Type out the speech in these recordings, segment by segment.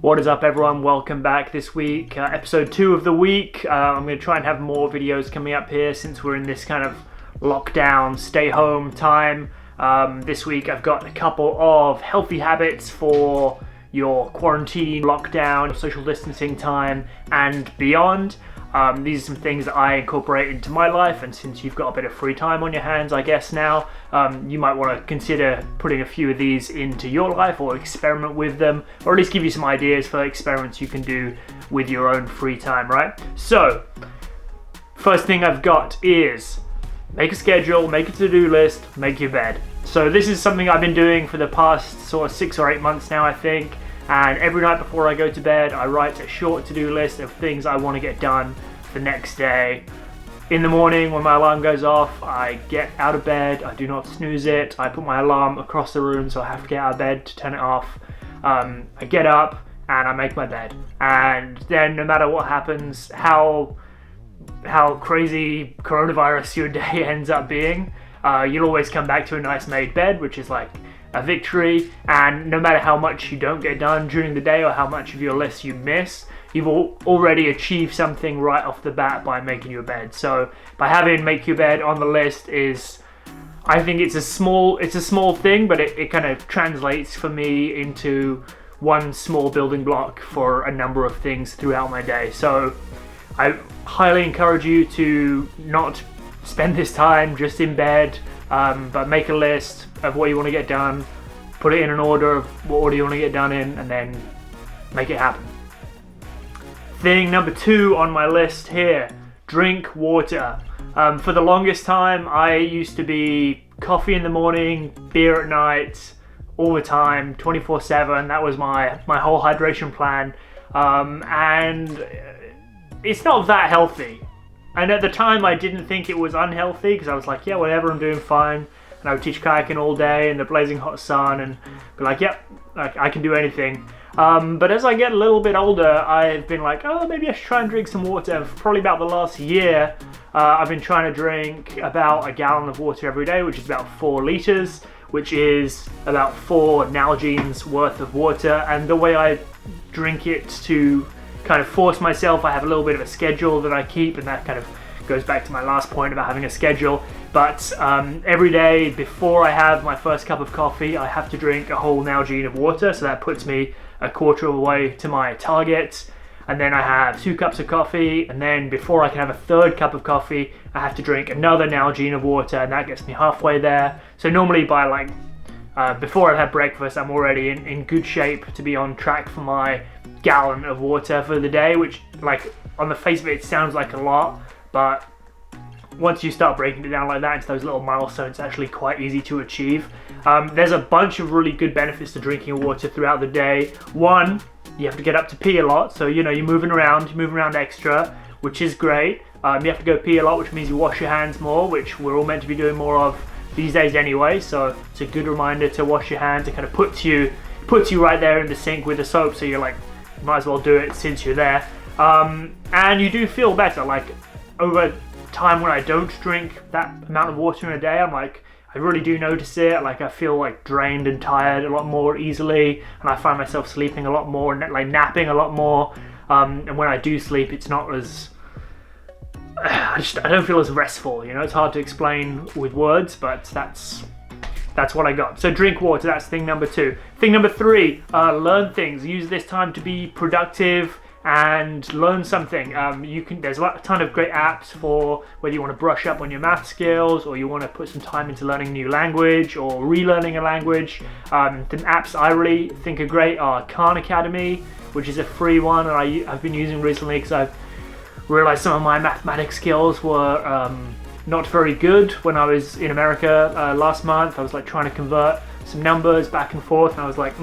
What is up, everyone? Welcome back this week, episode 2 of the week. I'm going to try and have more videos coming up here since we're in this kind of lockdown, stay home time. This week I've got a couple of healthy habits for your quarantine, lockdown, social distancing time and beyond. These are some things that I incorporate into my life, and since you've got a bit of free time on your hands, I guess now, you might want to consider putting a few of these into your life or experiment with them, or at least give you some ideas for experiments you can do with your own free time, right? So, first thing I've got is make a schedule, make a to-do list, make your bed. So this is something I've been doing for the past sort of 6 or 8 months now, I think. And every night before I go to bed, I write a short to-do list of things I want to get done the next day. In the morning, when my alarm goes off, I get out of bed, I do not snooze it, I put my alarm across the room so I have to get out of bed to turn it off. I get up and I make my bed. And then no matter what happens, how crazy coronavirus your day ends up being, you'll always come back to a nice made bed, which is like a victory. And no matter how much you don't get done during the day or how much of your list you miss, you've already achieved something right off the bat by making your bed. So by having make your bed on the list I think it's a small thing, but it kind of translates for me into one small building block for a number of things throughout my day. So I highly encourage you to not spend this time just in bed, but make a list of what you want to get done, put it in an order of what order you want to get done in, and then make it happen. Thing number 2 on my list here, drink water. For the longest time, I used to be coffee in the morning, beer at night, all the time, 24/7. That was my whole hydration plan, and it's not that healthy. And at the time, I didn't think it was unhealthy because I was like, yeah, whatever, I'm doing fine. And I would teach kayaking all day in the blazing hot sun and be like, yep, I can do anything. But as I get a little bit older, I've been like, oh, maybe I should try and drink some water. For probably about the last year, I've been trying to drink about a gallon of water every day, which is about 4 liters, which is about 4 Nalgene's worth of water. And the way I drink it to kind of force myself, I have a little bit of a schedule that I keep, and that kind of goes back to my last point about having a schedule. But every day before I have my first cup of coffee, I have to drink a whole Nalgene of water, so that puts me a quarter of the way to my target. And then I have 2 cups of coffee, and then before I can have a third cup of coffee, I have to drink another Nalgene of water, and that gets me halfway there. So normally by before I've had breakfast, I'm already in good shape to be on track for my gallon of water for the day, which on the face of it sounds like a lot, but once you start breaking it down like that into those little milestones, it's actually quite easy to achieve. There's a bunch of really good benefits to drinking water throughout the day. One, you have to get up to pee a lot, so you're moving around extra, which is great. You have to go pee a lot, which means you wash your hands more, which we're all meant to be doing more of these days anyway, so it's a good reminder to wash your hands. It kind of puts you right there in the sink with the soap, so you're like, might as well do it since you're there. And you do feel better. Over time when I don't drink that amount of water in a day, I really do notice it. I feel drained and tired a lot more easily, and I find myself sleeping a lot more, napping a lot more. And when I do sleep, it's not as I don't feel as restful. It's hard to explain with words, but that's what I got. So drink water, that's thing number 2. Thing number 3, learn things. Use this time to be productive and learn something. There's a ton of great apps for whether you want to brush up on your math skills, or you want to put some time into learning a new language or relearning a language. The apps I really think are great are Kahn Academy, which is a free one, and I've been using recently because I've realized some of my mathematics skills were not very good when I was in America last month. I was trying to convert some numbers back and forth, and I was like,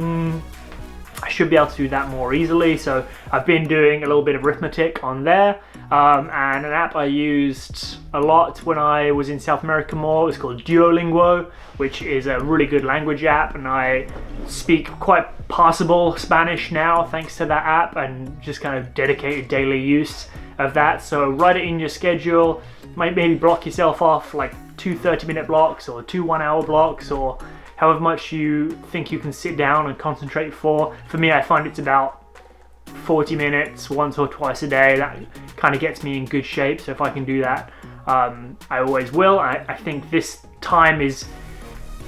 I should be able to do that more easily. So I've been doing a little bit of arithmetic on there. And an app I used a lot when I was in South America more is called Duolingo, which is a really good language app, and I speak quite passable Spanish now thanks to that app, and just kind of dedicated daily use of that. So write it in your schedule. Maybe block yourself off 2 30-minute blocks or 2 1-hour blocks, or however much you think you can sit down and concentrate for. For me, I find it's about 40 minutes once or twice a day. That kind of gets me in good shape. So if I can do that, I always will. I think this time is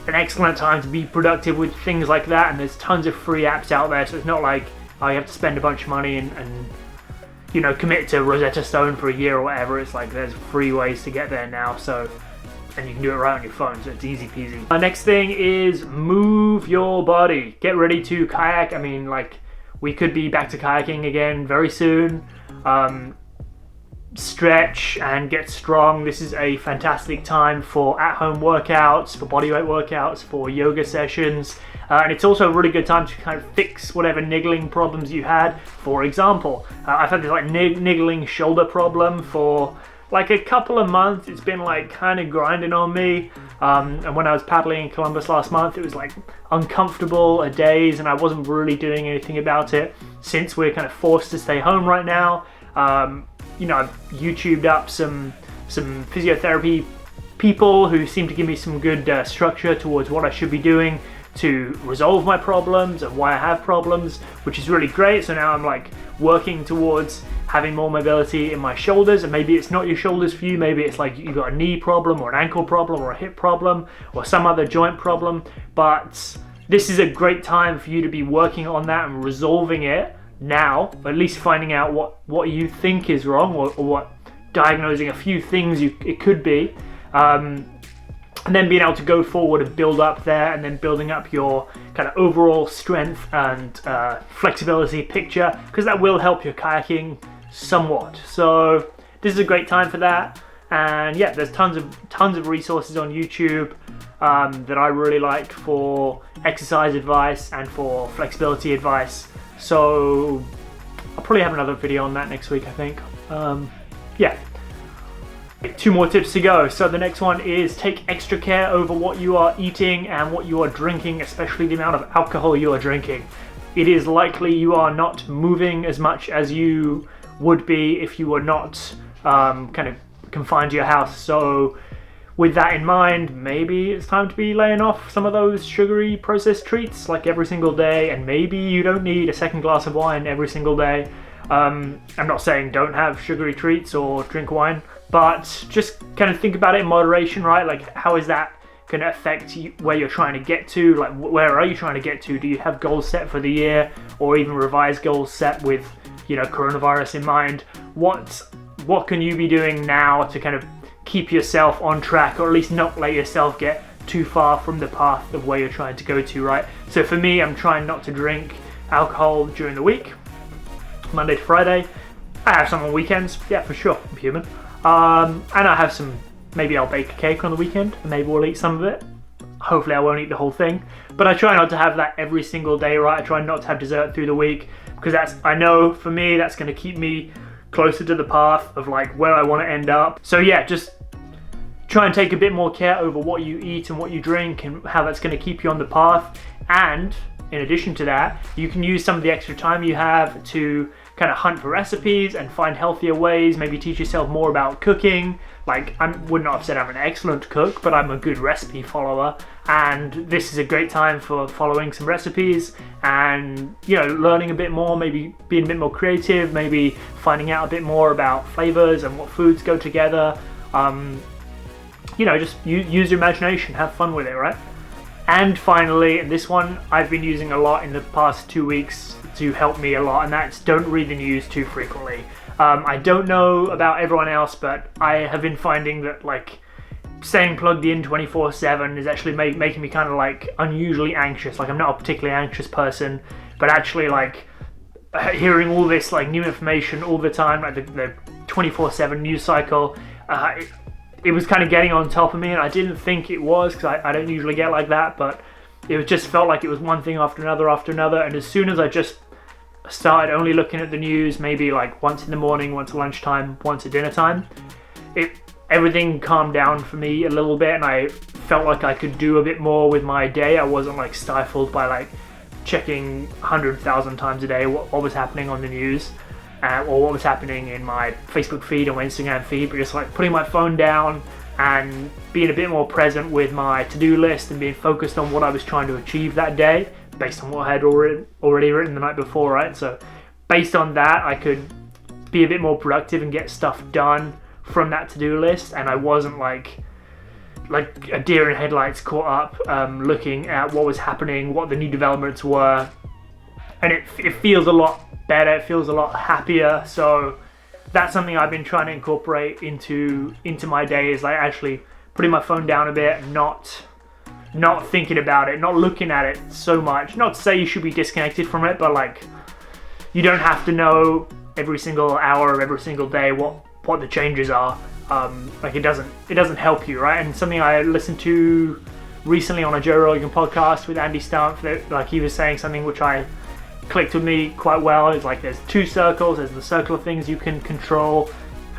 an excellent time to be productive with things like that, and there's tons of free apps out there, so it's not like you have to spend a bunch of money and you know, commit to Rosetta Stone for a year or whatever. It's like there's free ways to get there now, so, and you can do it right on your phone, so it's easy peasy. Next thing is move your body. Get ready to kayak. I mean, like, we could be back to kayaking again very soon. Stretch and get strong. This is a fantastic time for at-home workouts, for bodyweight workouts, for yoga sessions, and it's also a really good time to kind of fix whatever niggling problems you had. For example, I've had this like niggling shoulder problem for like a couple of months. It's been like kind of grinding on me, and when I was paddling in Columbus last month, it was like uncomfortable at days, and I wasn't really doing anything about it. Since we're kind of forced to stay home right now, you know, I've YouTubed up some physiotherapy people who seem to give me some good structure towards what I should be doing to resolve my problems and why I have problems, which is really great. So now I'm like working towards having more mobility in my shoulders, and maybe it's not your shoulders for you. Maybe it's like you've got a knee problem or an ankle problem or a hip problem or some other joint problem. But this is a great time for you to be working on that and resolving it now, or at least finding out what you think is wrong, or what, diagnosing a few things it could be, and then being able to go forward and build up there, and then building up your kind of overall strength and flexibility picture, because that will help your kayaking somewhat. So this is a great time for that. And yeah, there's tons of resources on YouTube that I really like for exercise advice and for flexibility advice. So I'll probably have another video on that next week, I think. Yeah. 2 more tips to go. So the next one is take extra care over what you are eating and what you are drinking, especially the amount of alcohol you are drinking. It is likely you are not moving as much as you would be if you were not kind of confined to your house. So with that in mind, maybe it's time to be laying off some of those sugary processed treats like every single day, and maybe you don't need a second glass of wine every single day. I'm not saying don't have sugary treats or drink wine, but just kind of think about it in moderation, right? Like, how is that going to affect you, where you're trying to get to? Like, where are you trying to get to? Do you have goals set for the year, or even revised goals set with, you know, coronavirus in mind? What can you be doing now to kind of keep yourself on track, or at least not let yourself get too far from the path of where you're trying to go to, right? So for me, I'm trying not to drink alcohol during the week, Monday to Friday. I have some on weekends, yeah, for sure, I'm human. And I have some, maybe I'll bake a cake on the weekend, and maybe we'll eat some of it. Hopefully I won't eat the whole thing, but I try not to have that every single day, right? I try not to have dessert through the week, because I know for me, that's going to keep me closer to the path of like where I want to end up. So yeah, just try and take a bit more care over what you eat and what you drink, and how that's going to keep you on the path. And in addition to that, you can use some of the extra time you have to kind of hunt for recipes and find healthier ways, maybe teach yourself more about cooking. Like, I would not have said I'm an excellent cook, but I'm a good recipe follower, and this is a great time for following some recipes and, you know, learning a bit more, maybe being a bit more creative, maybe finding out a bit more about flavors and what foods go together. You know, just use your imagination, have fun with it, right? And finally, and this one I've been using a lot in the past 2 weeks to help me a lot, and that's don't read the news too frequently. I don't know about everyone else, but I have been finding that like staying plugged in 24/7 is actually making me kind of like unusually anxious. Like, I'm not a particularly anxious person, but actually like hearing all this like new information all the time, like the 24/7 news cycle, it was kind of getting on top of me, and I didn't think it was, because I don't usually get like that, but it just felt like it was one thing after another, and as soon as I just started only looking at the news, maybe like once in the morning, once at lunchtime, once at dinner time, everything calmed down for me a little bit, and I felt like I could do a bit more with my day. I wasn't like stifled by like checking 100,000 times a day what was happening on the news, or what was happening in my Facebook feed or my Instagram feed, but just like putting my phone down and being a bit more present with my to-do list and being focused on what I was trying to achieve that day based on what I had already written the night before, right? So based on that, I could be a bit more productive and get stuff done from that to-do list, and I wasn't like a deer in headlights caught up looking at what was happening, what the new developments were, and it feels a lot better, it feels a lot happier. So that's something I've been trying to incorporate into my days, like actually putting my phone down a bit, not thinking about it, not looking at it so much. Not to say you should be disconnected from it, but like you don't have to know every single hour of every single day what the changes are. Like it doesn't help you, right? And something I listened to recently on a Joe Rogan podcast with Andy Stumpf, that like he was saying something which I clicked with me quite well. It's like there's two circles. There's the circle of things you can control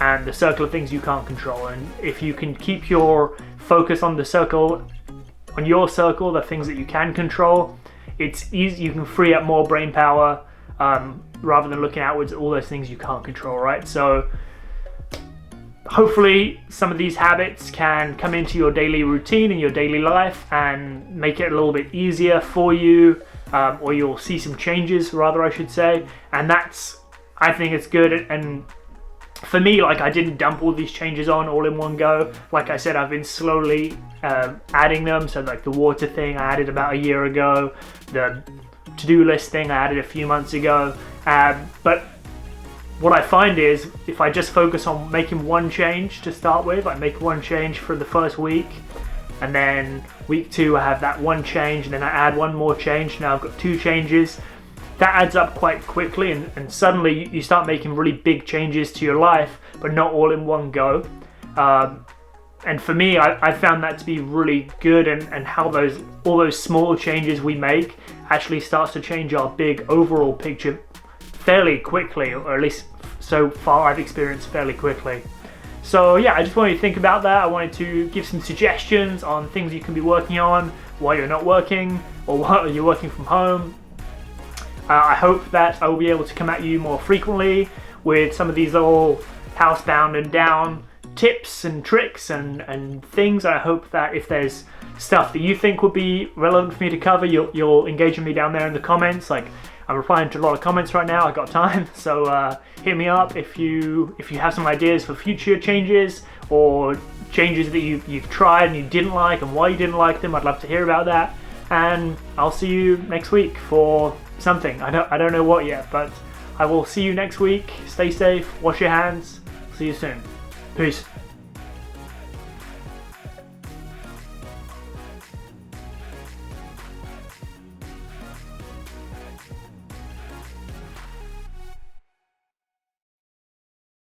and the circle of things you can't control. And if you can keep your focus on the circle, on your circle, the things that you can control, it's easy. You can free up more brain power rather than looking outwards at all those things you can't control, right? So hopefully some of these habits can come into your daily routine and your daily life and make it a little bit easier for you, or you'll see some changes, rather I should say. And I think it's good. And for me, like I didn't dump all these changes on all in one go. Like I said, I've been slowly adding them. So like the water thing I added about a year ago, the to-do list thing I added a few months ago. But what I find is if I just focus on making one change to start with, I make one change for the first week, and then week 2 I have that one change, and then I add one more change. Now I've got 2 changes. That adds up quite quickly, and suddenly you start making really big changes to your life, but not all in one go. And for me, I found that to be really good, and how all those small changes we make actually starts to change our big overall picture fairly quickly, or at least so far I've experienced fairly quickly. So yeah, I just wanted to think about that. I wanted to give some suggestions on things you can be working on while you're not working, or while you're working from home. I hope that I will be able to come at you more frequently with some of these little housebound and down tips and tricks and things. I hope that if there's stuff that you think would be relevant for me to cover, you'll engage with me down there in the comments. Like I'm replying to a lot of comments right now, I've got time, so hit me up if you have some ideas for future changes, or changes that you've tried and you didn't like and why you didn't like them. I'd love to hear about that, and I'll see you next week for something. I don't know what yet, but I will see you next week. Stay safe, wash your hands, see you soon. Peace.